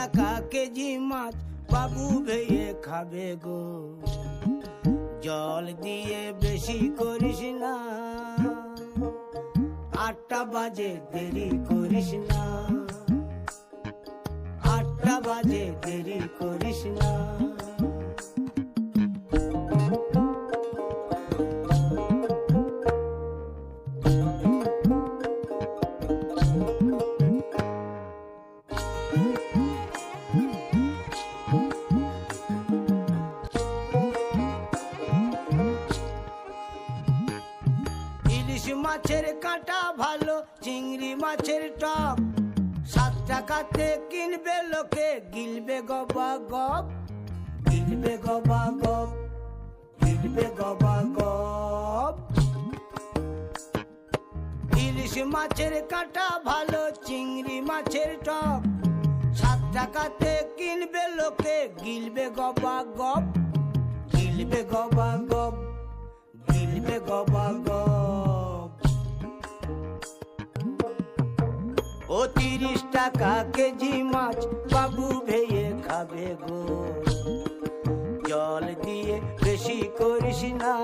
টাকা কেজি মাছ বাবু ভেয়ে খাবে গো। জল দিয়ে বেশি করিস না, 8টা বাজে দেরি করিস না, 8টা বাজে দেরি করিস না। ইলিশ মাছের কাঁটা ভালো, চিংড়ি মাছের টক, 7 টাকাতে কিনবে লোকে, গিলবে গবা গপ, গিলবে গবা গপ, গিলবে গবা গপ। ইলিশ মাছের কাঁটা ভালো, চিংড়ি মাছের টক, 7 টাকাতে কিনবে লোকে, গিলবে গবা গপ, গিলবে গবা গপ, গিলবে গবা গপ। ও 30 টাকা কেজি মাছ বাবু ভেয়ে খাবে গো। জল দিয়ে বেশি করিস না।